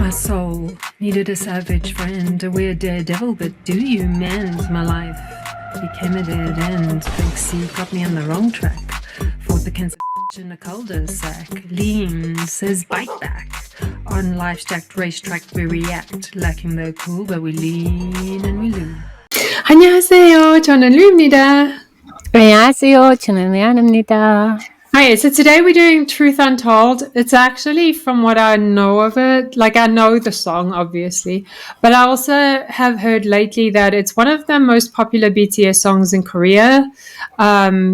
My soul needed a savage friend, a weird daredevil, but do you mend? My life became a dead end. Big C got me on the wrong track. Fought the cancer in a cul-de-sac. Lean says bite back. On life's jacked racetrack we react. Lacking the cool, but we lean and we loo. 안녕하세요. 저는 루입니다. 안녕하세요. 저는 레안입니다. Hi, so today we're doing Truth Untold. It's actually, from what I know of it, like I know the song, obviously, but I also have heard lately that it's one of the most popular BTS songs in Korea.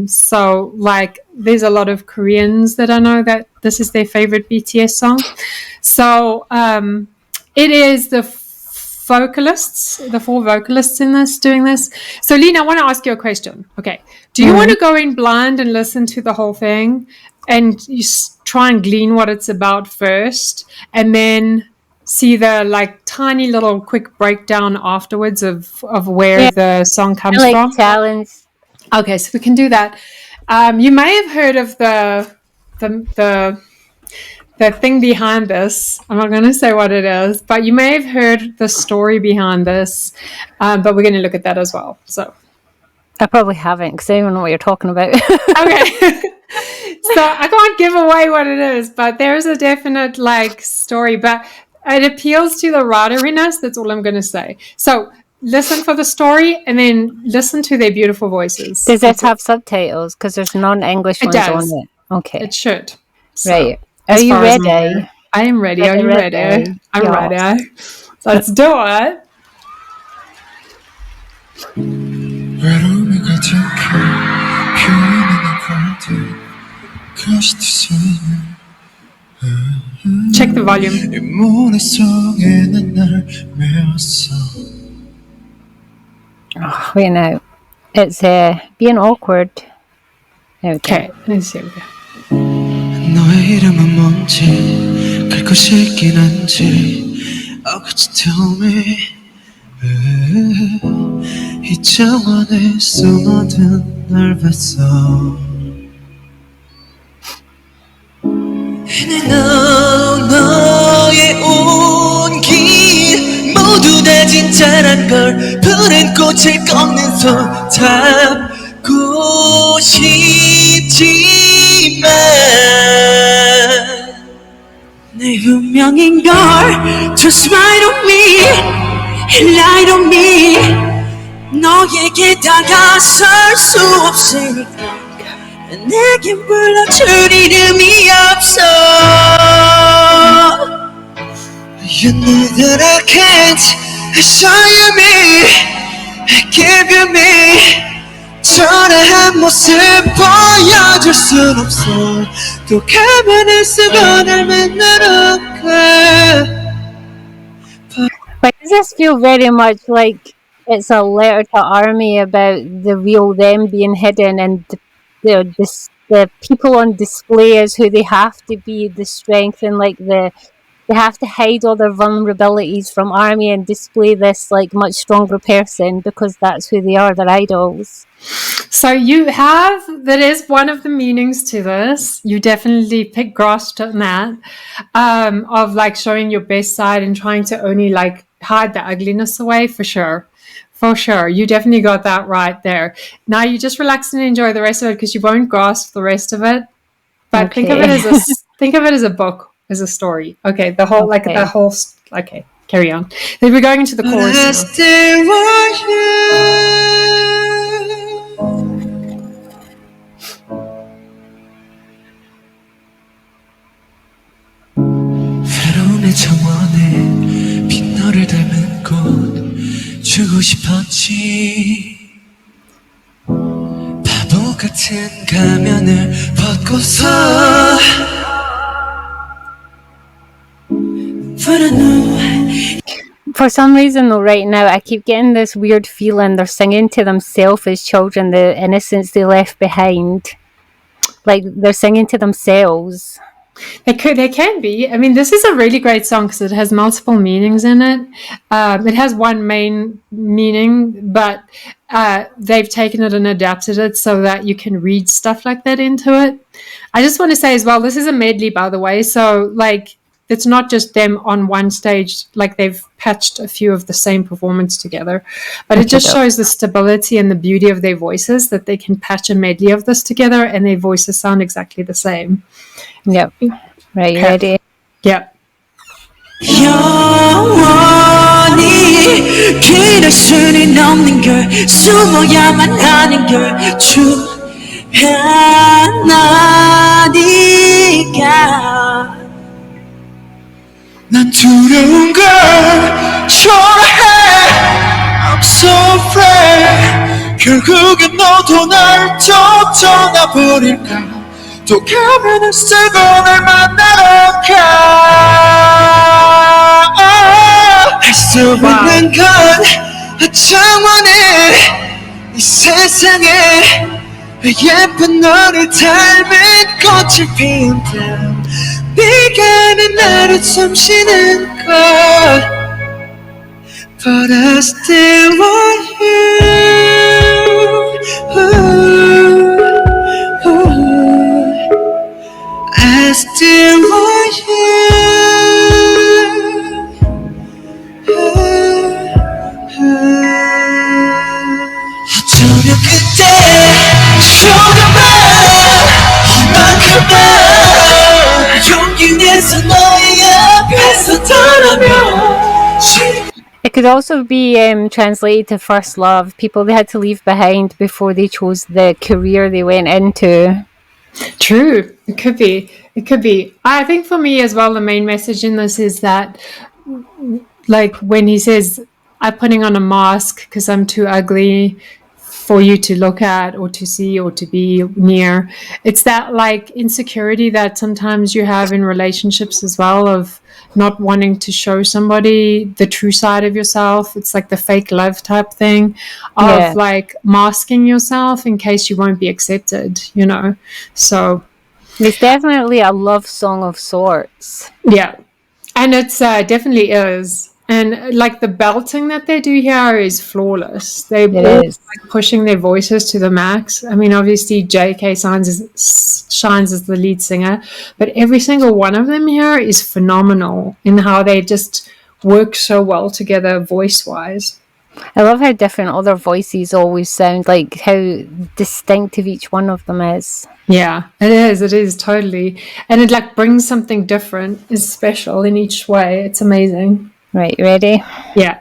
So, like, there's a lot of Koreans that I know that this is their favorite BTS song. So, it is the four vocalists in this doing this. So, Lena, I want to ask you a question. Okay. Do you want to go in blind and listen to the whole thing and you try and glean what it's about first and then see the like tiny little quick breakdown afterwards of where the song comes from? Challenge. Okay, so we can do that. You may have heard of the thing behind this. I'm not going to say what it is, but you may have heard the story behind this, but we're going to look at that as well. So I probably haven't because I don't know what you're talking about. Okay. So I can't give away what it is, but there's a definite like story, but it appeals to the writeriness. That's all I'm going to say. So listen for the story and then listen to their beautiful voices. Does it have subtitles? Because there's non-English ones on it. Okay. It should. So, right. Are you ready? I am ready. Are you ready? I'm ready. Let's do it. Check the volume. Oh, wait now. It's being awkward. Okay, let's see. 너의 이름은 뭔지 갈 곳이 있긴 한지 Oh, could you tell me 이 차원에 숨어든 널 봤어 너의 온기 모두 다 진짜란 걸 푸른 꽃을 꺾는 손 잡고 싶지만 내 운명인걸 Just right on me Light on me 너에게 다가설 수 없으니까 내게 불러줄 이름이 없어 You know that I can't show you me Give you me 초라한 모습 보여줄 순 없어 또 가만히 쓰고 날 만나러 가 But does this feel very much like it's a letter to ARMY about the real them being hidden and the people on display as who they have to be, the strength and like they have to hide all their vulnerabilities from ARMY and display this like much stronger person because that's who they are, their idols. So that is one of the meanings to this. You definitely grasped on that, of like showing your best side and trying to only like hide the ugliness away, for sure. For sure. You definitely got that right there. Now you just relax and enjoy the rest of it because you won't grasp the rest of it. But Okay. think of it as a book, as a story. Okay, okay, carry on. Then we're going into the chorus 외로움의 정원에 빈 너를 닮은 꽃 주고 싶었지 바보 같은 가면을 벗고서 For some reason though, right now, I keep getting this weird feeling they're singing to themselves as children, the innocence they left behind. Like they're singing to themselves. They can be. I mean, this is a really great song because it has multiple meanings in it. It has one main meaning, but they've taken it and adapted it so that you can read stuff like that into it. I just want to say as well, this is a medley, by the way. So, like, it's not just them on one stage, like they've patched a few of the same performance together, but it just shows the stability and the beauty of their voices, that they can patch a medley of this together and their voices sound exactly the same. Yep. Right, you ready? Yeah. 영원히 길을 수는 없는 걸 숨어야만 하는 걸 주하나니까 난 두려운 걸 초라해 I'm so afraid 결국엔 너도 날 쫓아버릴까 또 가면을 쓰고 날 만나러 가할 수 있는 건 정원에 이 세상에 예쁜 너를 닮은 꽃을 피운다 비가 오는 나를 숨 쉬는 것 But I still want you I still want you 어쩌면 그때 조금만 이만큼만 용기 내서 너의 앞에서 떠나면 It could also be translated to first love, people they had to leave behind before they chose the career they went into. True. It could be. It could be. I think for me as well, the main message in this is that, like, when he says, I'm putting on a mask because I'm too ugly for you to look at or to see or to be near. It's that, like, insecurity that sometimes you have in relationships as well, of not wanting to show somebody the true side of yourself. It's like the fake love type thing of like masking yourself in case you won't be accepted, you know? So it's definitely a love song of sorts. Yeah. And it's definitely is. And like the belting that they do here is flawless. They're all like pushing their voices to the max. I mean, obviously JK shines as the lead singer, but every single one of them here is phenomenal in how they just work so well together voice-wise. I love how different all their voices always sound, like how distinctive each one of them is. Yeah, it is totally. And it like brings something different, is special in each way. It's amazing. Right, you ready? Yeah.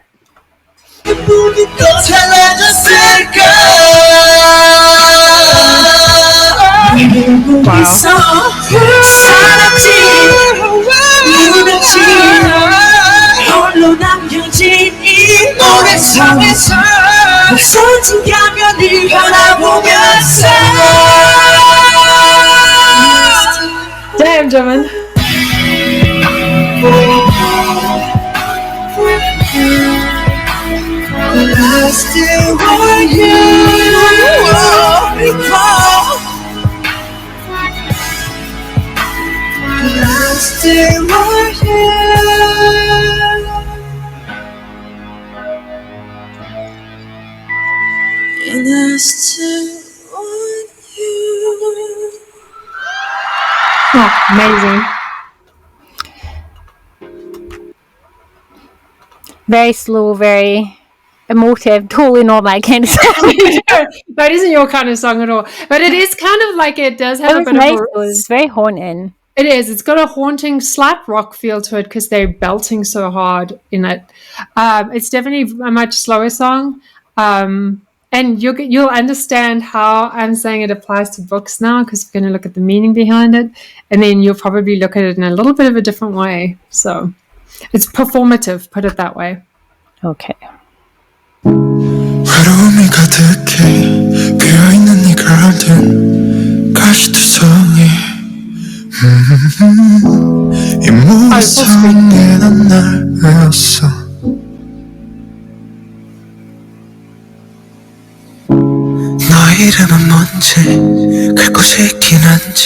Damn, German. I still want you. I still want you. And I still want you. Oh, amazing. Very slow, very emotive, totally not my kind of song. That isn't your kind of song at all. But it is kind of like, it does have a bit nice, of a... It's very haunting. It is. It's got a haunting, slight rock feel to it because they're belting so hard in it. It's definitely a much slower song. And you'll understand how I'm saying it applies to books now, because we're going to look at the meaning behind it. And then you'll probably look at it in a little bit of a different way. So it's performative, put it that way. Okay. 외로움이 가득해 비어있는 이 가든 가시투성이 이 무성에 난 날 외웠어 너의 이름은 뭔지 갈 곳이 있긴 한지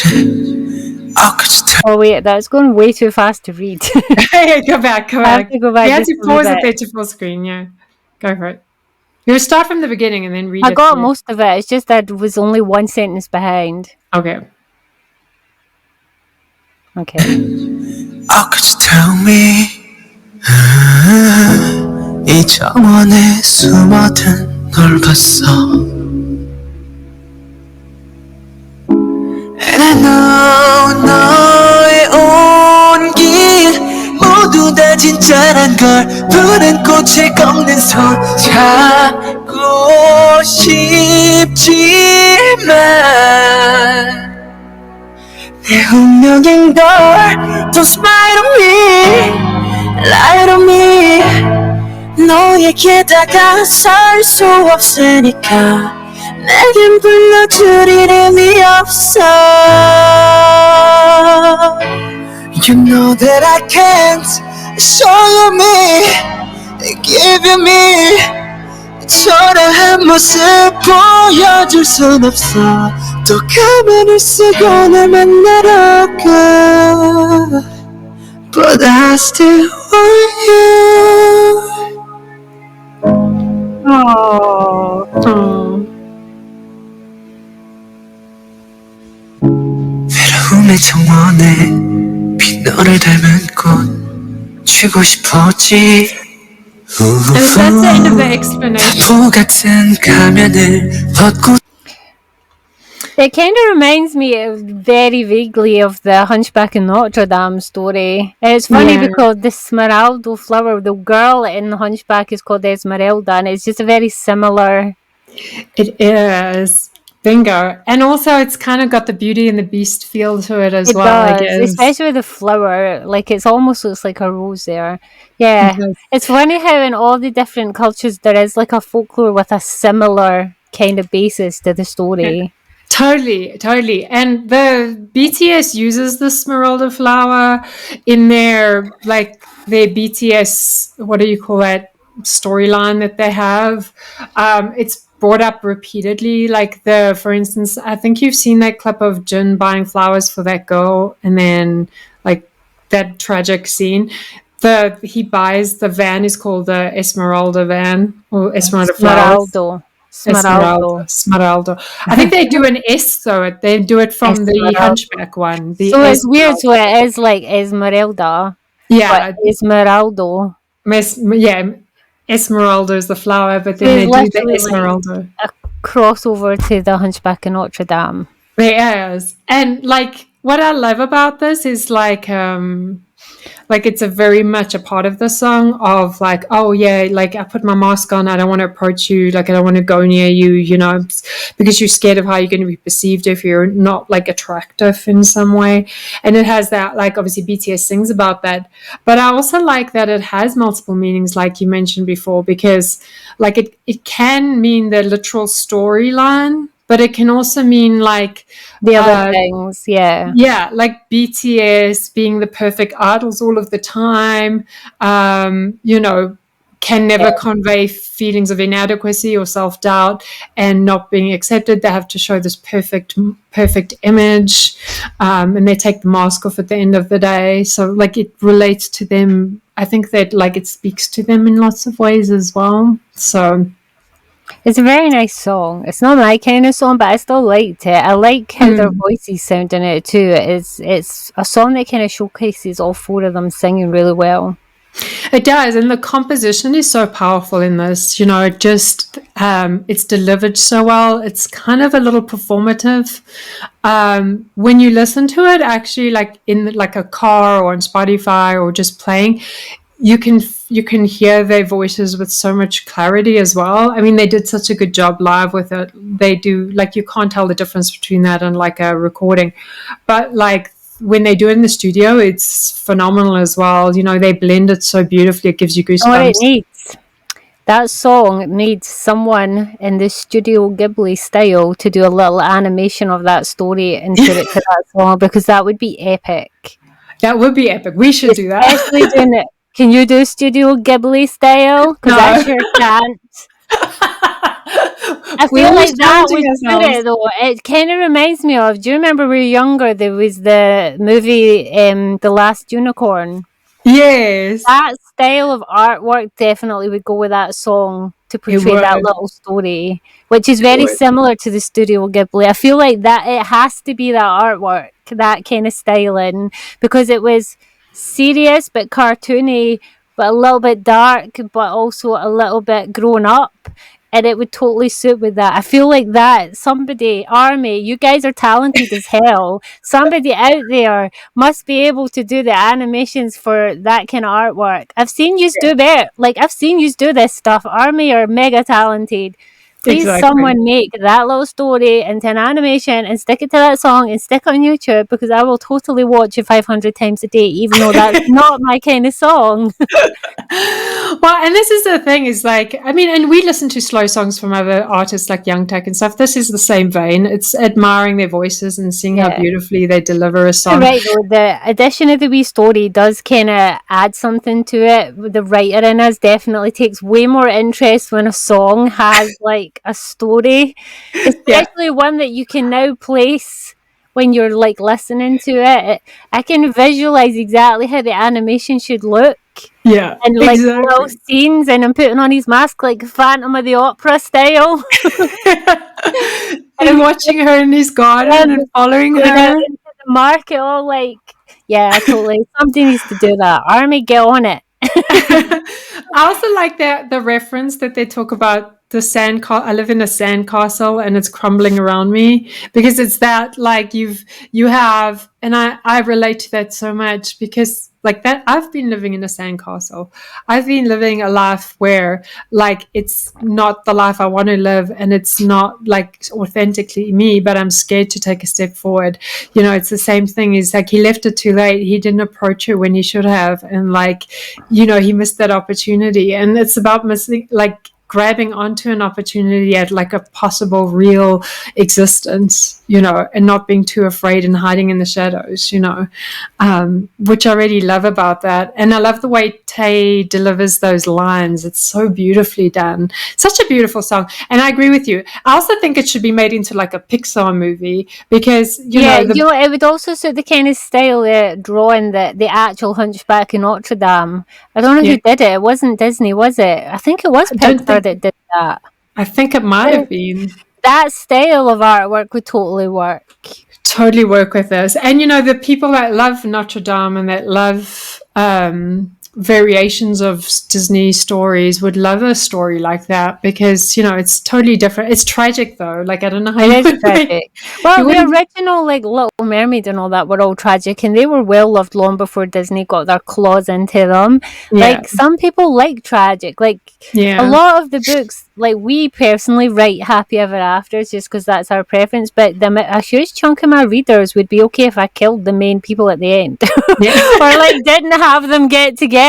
Oh wait, that's going way too fast to read. Hey, go back. I have to go back. You have to pause it there to full screen, yeah. Go for it. You'll start from the beginning and then read it. I got most of it. It's just that it was only one sentence behind. Okay. Okay. Oh, could you tell me? 이 정원에 숨어든 널 봤어. And I know 너의 온기 모두 다 진짜란 걸 푸른 꽃을 꺾는 손 잡고 싶지만 내 운명인 걸 Don't smile on me Lie on me 너에게 다가설 수 없으니까 내겐 불러줄 이름이 없어 You know that I can't show you me Give you me 초라한 모습 보여줄 순 없어 또 가면을 쓰고 날 만나러 가 But I still want you Oh. 외로움의 정원에 빈 너를 닮은 꽃 쥐고 싶었지 And that's the end of the explanation. 바보 같은 가면을 벗고 It kind of reminds me very vaguely of the Hunchback of Notre Dame story. It's funny Yeah. because the Smeraldo flower, the girl in the Hunchback is called Esmeralda, and it's just a very similar. It is. Bingo. And also, it's kind of got the Beauty and the Beast feel to it as It well, I does, guess. especially with the flower. Like it's almost looks like a rose there. Yeah, It does. it's funny how in all the different cultures there is like a folklore with a similar kind of basis to the story. Totally. And the BTS uses the Smeralda flower in their BTS, what do you call that, storyline that they have. It's brought up repeatedly. For instance, I think you've seen that clip of Jin buying flowers for that girl, and then that tragic scene. He buys the van is called the Esmeralda van or Esmeralda flowers. Smeraldo. I think they do an S though. They do it from the Esmeralda. Hunchback one. The So it's weird. Esmeralda. So it is like Esmeralda, Yeah, but Esmeraldo. Esmeralda is the flower, but So then they it's do the literally Esmeralda. a crossover to the Hunchback of Notre Dame. There is. And what I love about this is it's a very much a part of the song of oh yeah, I put my mask on, I don't want to approach you, I don't want to go near you, because you're scared of how you're going to be perceived if you're not attractive in some way. And it has that, obviously BTS sings about that, but I also like that it has multiple meanings, like you mentioned before, because it can mean the literal storyline, but it can also mean the other things, yeah. Yeah, like BTS being the perfect idols all of the time, can never convey feelings of inadequacy or self-doubt and not being accepted. They have to show this perfect image, and they take the mask off at the end of the day. So it relates to them. I think that it speaks to them in lots of ways as well. So it's a very nice song. It's not my kind of song, but I still liked it. I like how their voices sound in it too. It's a song that kind of showcases all four of them singing really well. It does, and the composition is so powerful in this. It's delivered so well. It's kind of a little performative. When you listen to it, actually, in a car or on Spotify or just playing, you can hear their voices with so much clarity as well. I mean, they did such a good job live with it. They do, you can't tell the difference between that and a recording, but when they do it in the studio, it's phenomenal as well. They blend it so beautifully. It gives you goosebumps. What it needs, that song needs someone in the Studio Ghibli style to do a little animation of that story and put it to that song, because that would be epic. That would be epic. We should do that. Especially doing it. Can you do Studio Ghibli style? Because No. I sure can't. I feel like that would do it though. It kind of reminds me of, do you remember when we were younger, there was the movie The Last Unicorn? Yes. That style of artwork definitely would go with that song to portray that would. little story, which is very would. similar to the Studio Ghibli. I feel like that it has to be that artwork, that kind of styling, because it was serious but cartoony, but a little bit dark, but also a little bit grown up. And it would totally suit with that. I feel like that somebody, Army, you guys are talented as hell. Somebody out there must be able to do the animations for that kind of artwork. I've seen you do better. Like, I've seen you do this stuff. Army are mega talented. Please, Exactly. someone make that little story into an animation and stick it to that song and stick it on YouTube, because I will totally watch it 500 times a day, even though that's not my kind of song. Well, and this is the thing, is like, I mean, and we listen to slow songs from other artists like Young Tech and stuff. This is the same vein. It's admiring their voices and seeing how beautifully they deliver a song. Right, though, the addition of the wee story does kind of add something to it. The writer in us definitely takes way more interest when a song has like a story, especially one that you can now place when you're like listening to it. I can visualize exactly how the animation should look. Yeah, And like little scenes, and I'm putting on his mask like Phantom of the Opera style. And watching her in his garden and following her into the market, all like, yeah, totally. Somebody needs to do that. Army, get on it. I also like the reference that they talk about the sand. I live in a sand castle and it's crumbling around me, because it's that like you have, and I relate to that so much, because like that I've been living in a sand castle. I've been living a life where like it's not the life I want to live, and it's not like authentically me, but I'm scared to take a step forward. You know, it's the same thing. Is like he left it too late. He didn't approach it when he should have, and like, you know, he missed that opportunity. And it's about missing, like, grabbing onto an opportunity at like a possible real existence, you know, and not being too afraid and hiding in the shadows, you know, which I really love about that. And I love the way Tay delivers those lines. It's so beautifully done. Such a beautiful song. And I agree with you. I also think it should be made into like a Pixar movie, because, you know, it would also suit the kind of style drawing the actual Hunchback of Notre Dame. I don't know who did it. It wasn't Disney, was it? I think it was Pixar that did that. I think it might have been. That style of artwork would totally work. Totally work with this. And, you know, the people that love Notre Dame and that love variations of Disney stories would love a story like that, because, you know, it's totally different. It's tragic though. Like, I don't know how it is tragic. Well, the original like Little Mermaid and all that were all tragic, and they were well loved long before Disney got their claws into them. Like, some people like tragic. Like, a lot of the books, like, we personally write happy ever afters just because that's our preference, but a huge chunk of my readers would be okay if I killed the main people at the end. Or like didn't have them get together.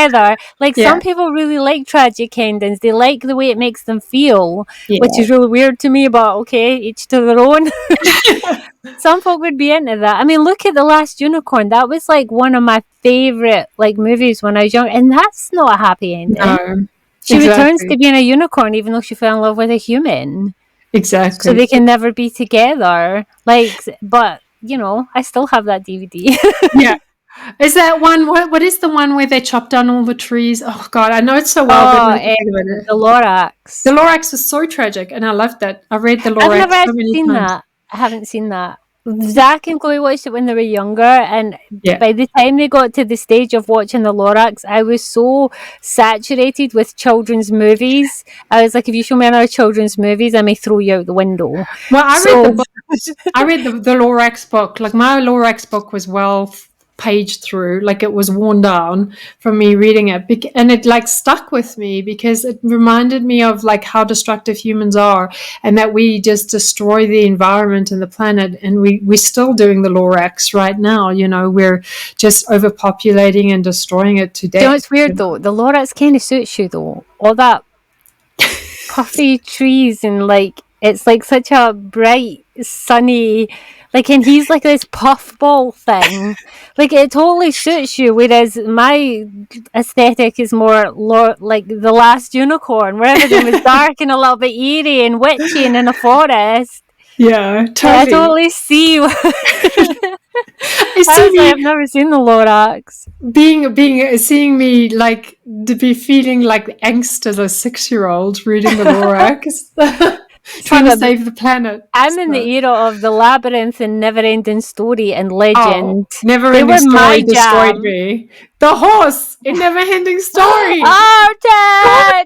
Like, some people really like tragic endings. They like the way it makes them feel, which is really weird to me, but okay, each to their own. Some folk would be into that. I mean, look at The Last Unicorn. That was like one of my favorite like movies when I was young, and that's not a happy ending. No, she returns to being a unicorn even though she fell in love with a human. Exactly. So they can never be together. Like, but you know, I still have that DVD. Yeah. Is that one? What is the one where they chop down all the trees? Oh God, I know it so well. The Lorax. The Lorax was so tragic, and I loved that. I read the Lorax. I've never seen that. I haven't seen that. Zach and Chloe watched it when they were younger, and by the time they got to the stage of watching the Lorax, I was so saturated with children's movies. I was like, if you show me another children's movies, I may throw you out the window. Well, I read the Lorax book. Like, my Lorax book was well paged through, like it was worn down from me reading it, and it like stuck with me because it reminded me of like how destructive humans are, and that we just destroy the environment and the planet, and we're still doing the Lorax right now. You know, we're just overpopulating and destroying it to death. You know, it's weird though, the Lorax kind of suits you though, all that puffy trees, and like it's like such a bright sunny, like, and he's like this puffball thing. Like, it totally suits you, whereas my aesthetic is more like The Last Unicorn, where everything was dark and a little bit eerie and witchy and in a forest. Yeah, totally. I totally see. I see Honestly, me I've never seen the Lorax. seeing me like to be feeling like angst as a 6-year-old reading the Lorax, trying to but save the planet. I'm in the era of the Labyrinth and Neverending Story and Legend. Never They ending were my story destroyed jam. me. The horse in Never Ending Story Oh, Dad!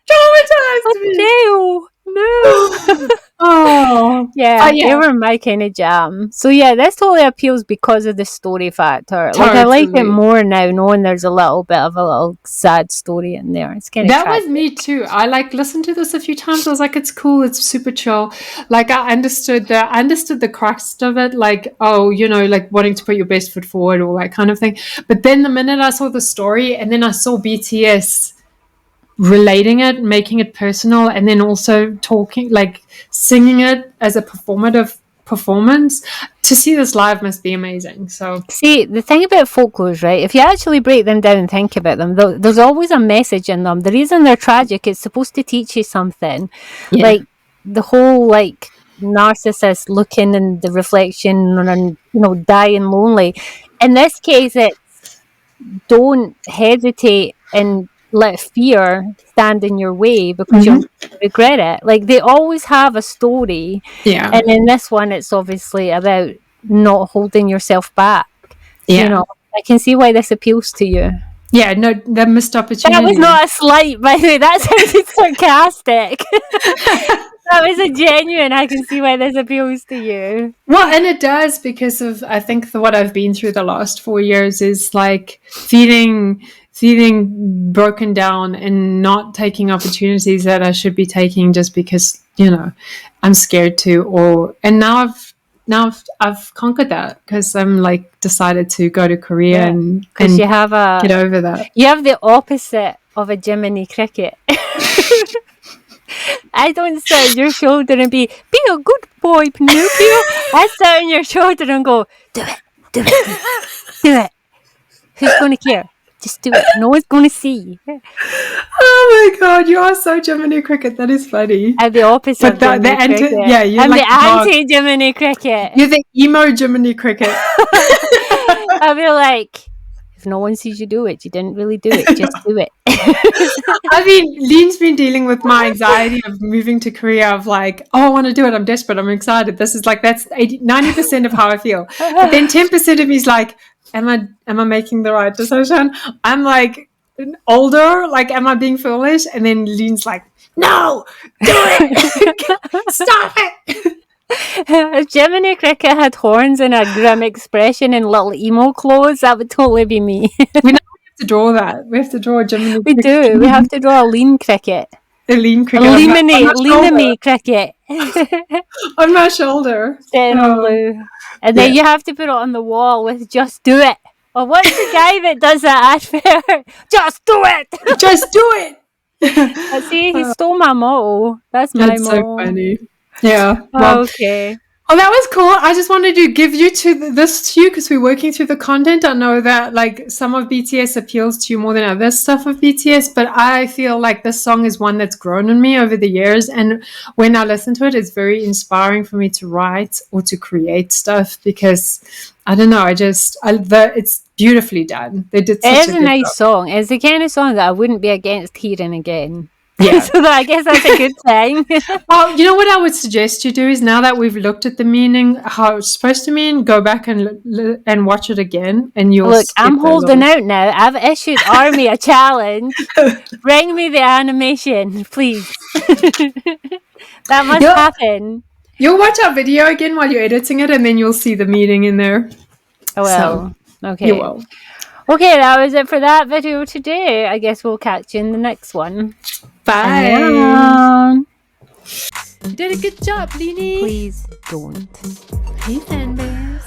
traumatized me. No. Oh, Yeah, they yeah, were my kind of jam. So yeah, this totally appeals because of the story factor. Like I like it totally. more now, knowing there's a little bit of a little sad story in there. It's kind of That tragic. was me too. I like listened to this a few times. I was like, it's cool. It's super chill. Like I understood the crux of it. Like, oh, like wanting to put your best foot forward, all that kind of thing. But then the minute I saw the story, and then I saw BTS relating it, making it personal, and then also talking, like singing it as a performative performance. To see this live must be amazing. So See, the thing about folklores, right? If you actually break them down and think about them, there's always a message in them. The reason they're tragic is supposed to teach you something. yeah, Like the whole like narcissist looking in the reflection and dying lonely. In this case, it's don't hesitate and let fear stand in your way because you'll regret it. Like they always have a story, yeah, and in this one, it's obviously about not holding yourself back. yeah. I can see why this appeals to you. Yeah, no, the missed opportunity. That was not a slight, by the way. That sounded sarcastic. That was a genuine. I can see why this appeals to you. Well, and it does because of I think what I've been through the last 4 years is like feeling broken down and not taking opportunities that I should be taking just because I'm scared to. And now I've conquered that because I'm like decided to go to Korea and you have get over that. You have the opposite of a Jiminy Cricket. I don't sit on your shoulder and be a good boy, Pinocchio. I sit on your shoulder and go, do it. Who's going to care? Just do it. No one's going to see. Oh my god, you are so Jiminy Cricket. That is funny. I'm the opposite But of Jiminy Cricket. you're I'm like the anti-Jiminy Cricket. You're the emo Jiminy Cricket. I'll be like, if no one sees you do it, you didn't really do it. Just do it. I mean, Lean's been dealing with my anxiety of moving to Korea of like, oh, I want to do it. I'm desperate. I'm excited. This is like, that's 90% of how I feel. But then 10% of me is like, am I making the right decision? I'm like older. Like, am I being foolish? And then Lean's like, no, do it. Stop it. If Jiminy Cricket had horns and a grim expression and little emo clothes, that would totally be me. We have to draw that. We have to draw a Jiminy We Cricket. do. We have to draw a lean cricket. A Lean A Cricket. lean-a-me cricket. On my shoulder. Sitting on Loo. And then you have to put it on the wall with just do it. Or what's the guy that does that ad fair? Just do it. Just do it. But see, he stole my motto. That's my That's motto. so funny. Yeah. Well, Okay. Oh, that was cool. I just wanted to give you this to you because we're working through the content. I know that like some of BTS appeals to you more than other stuff of BTS, but I feel like this song is one that's grown on me over the years. And when I listen to it, it's very inspiring for me to write or to create stuff because I don't know. It's beautifully done. They did. It Such is a a good nice job. song. It's the kind of song that I wouldn't be against hearing again. Yeah. So I guess that's a good thing. Well, you know what I would suggest you do is now that we've looked at the meaning, how it's supposed to mean, go back and watch it again, and you'll Look, skip I'm those holding off. out now. I've issued Army a challenge. Bring me the animation, please. That must happen. You'll watch our video again while you're editing it, and then you'll see the meaning in there. Oh, well. Okay. You will. Okay, that was it for that video today. I guess we'll catch you in the next one. Bye. Annyeong. You did a good job, Leanie. Please don't. Hey, fan bears.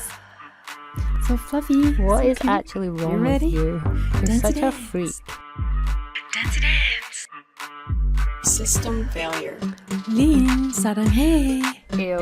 So fluffy. What so is cute. actually wrong You ready? with you? You're Dance such a dance. freak. Dance dance. System failure. Lean, 사랑해. Ew.